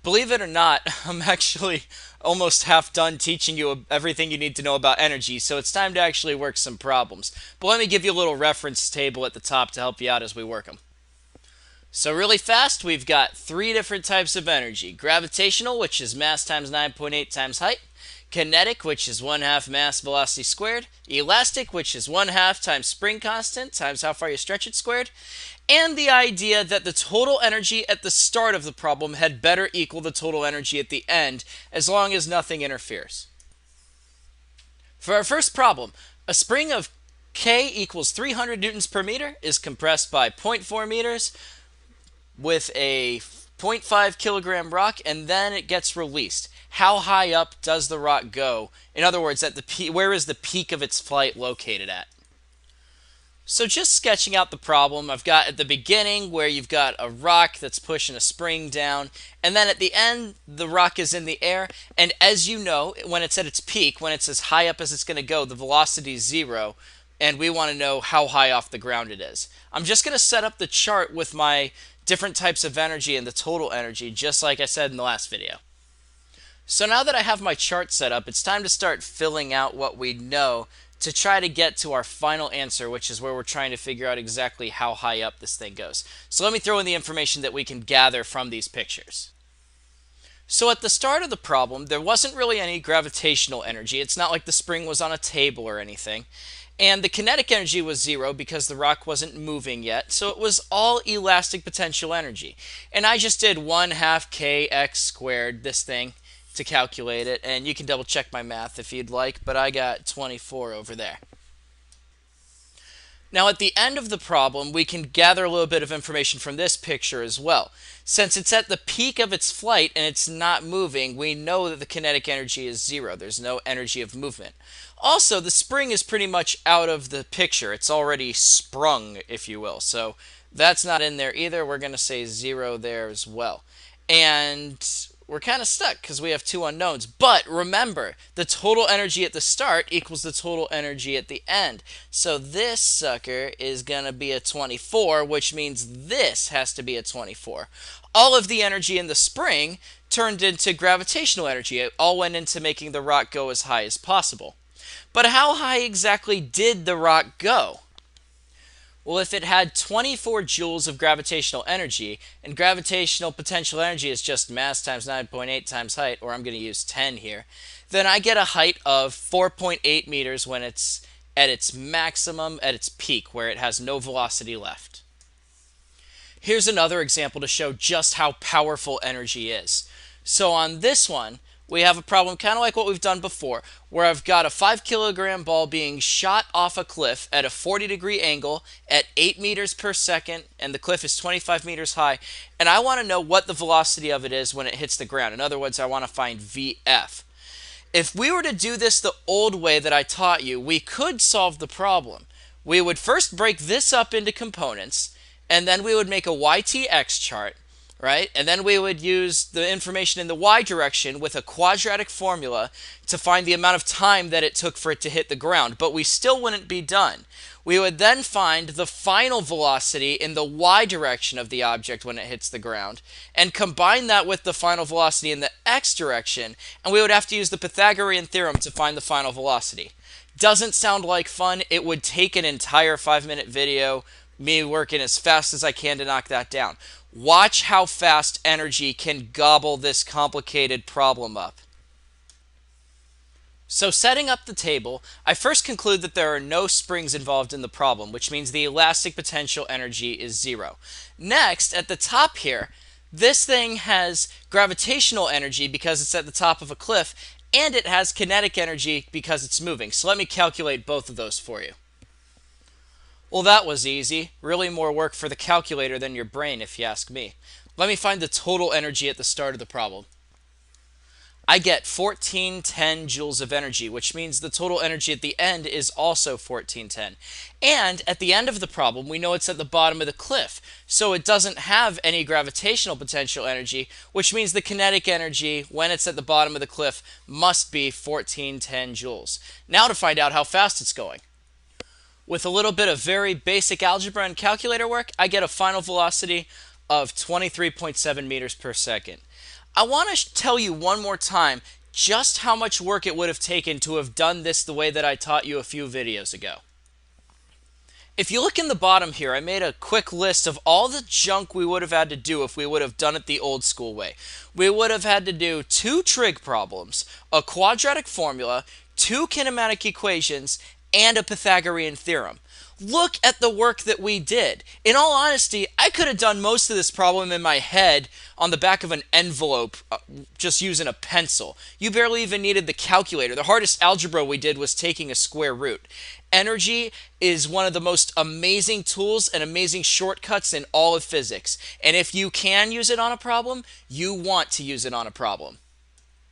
Believe it or not, I'm actually almost half done teaching you everything you need to know about energy, so it's time to actually work some problems. But let me give you a little reference table at the top to help you out as we work them. So really fast, we've got three different types of energy. Gravitational, which is mass times 9.8 times height. Kinetic, which is 1 half mass velocity squared. Elastic, which is 1 half times spring constant times how far you stretch it squared. And the idea that the total energy at the start of the problem had better equal the total energy at the end, as long as nothing interferes. For our first problem, a spring of K equals 300 newtons per meter is compressed by zero point 0.4 meters with a zero point 0.5 kilogram rock, and then it gets released. How high up does the rock go? In other words, where is the peak of its flight located at? So just sketching out the problem, I've got at the beginning where you've got a rock that's pushing a spring down, and then at the end, the rock is in the air, and as you know, when it's at its peak, when it's as high up as it's going to go, the velocity is zero, and we want to know how high off the ground it is. I'm just going to set up the chart with my different types of energy and the total energy, just like I said in the last video. So now that I have my chart set up, it's time to start filling out what we know to try to get to our final answer, which is where we're trying to figure out exactly how high up this thing goes. So let me throw in the information that we can gather from these pictures. So at the start of the problem, there wasn't really any gravitational energy. It's not like the spring was on a table or anything. And the kinetic energy was zero because the rock wasn't moving yet, so it was all elastic potential energy. And I just did 1 half kx squared, this thing, to calculate it, and you can double check my math if you'd like, but I got 24 over there. Now at the end of the problem, we can gather a little bit of information from this picture as well. Since it's at the peak of its flight and it's not moving, we know that the kinetic energy is zero. There's no energy of movement. Also, the spring is pretty much out of the picture. It's already sprung, if you will. So that's not in there either. We're going to say zero there as well. And we're kind of stuck because we have two unknowns. But remember, the total energy at the start equals the total energy at the end. So this sucker is going to be a 24, which means this has to be a 24. All of the energy in the spring turned into gravitational energy. It all went into making the rock go as high as possible. But how high exactly did the rock go? Well, if it had 24 joules of gravitational energy, and gravitational potential energy is just mass times 9.8 times height, or I'm going to use 10 here, then I get a height of 4.8 meters when it's at its maximum, at its peak, where it has no velocity left. Here's another example to show just how powerful energy is. So on this one, we have a problem kind of like what we've done before, where I've got a 5 kilogram ball being shot off a cliff at a 40-degree angle at 8 meters per second, and the cliff is 25 meters high, and I want to know what the velocity of it is when it hits the ground. In other words, I want to find VF. If we were to do this the old way that I taught you, we could solve the problem. We would first break this up into components, and then we would make a YTX chart, right? And then we would use the information in the y direction with a quadratic formula to find the amount of time that it took for it to hit the ground. But we still wouldn't be done. We would then find the final velocity in the y direction of the object when it hits the ground and combine that with the final velocity in the x direction, and we would have to use the Pythagorean theorem to find the final velocity. Doesn't sound like fun. It would take an entire 5-minute video, me working as fast as I can to knock that down. Watch how fast energy can gobble this complicated problem up. So setting up the table, I first conclude that there are no springs involved in the problem, which means the elastic potential energy is zero. Next, at the top here, this thing has gravitational energy because it's at the top of a cliff, and it has kinetic energy because it's moving. So let me calculate both of those for you. Well, that was easy. Really more work for the calculator than your brain, if you ask me. Let me find the total energy at the start of the problem. I get 1410 joules of energy, which means the total energy at the end is also 1410. And at the end of the problem, we know it's at the bottom of the cliff, so it doesn't have any gravitational potential energy, which means the kinetic energy, when it's at the bottom of the cliff, must be 1410 joules. Now to find out how fast it's going. With a little bit of very basic algebra and calculator work, I get a final velocity of 23.7 meters per second. I want to tell you one more time just how much work it would have taken to have done this the way that I taught you a few videos ago. If you look in the bottom here, I made a quick list of all the junk we would have had to do if we would have done it the old school way. We would have had to do 2 trig problems, a quadratic formula, 2 kinematic equations, and a Pythagorean theorem. Look at the work that we did. In all honesty, I could have done most of this problem in my head on the back of an envelope just using a pencil. You barely even needed the calculator. The hardest algebra we did was taking a square root. Energy is one of the most amazing tools and amazing shortcuts in all of physics. And if you can use it on a problem, you want to use it on a problem.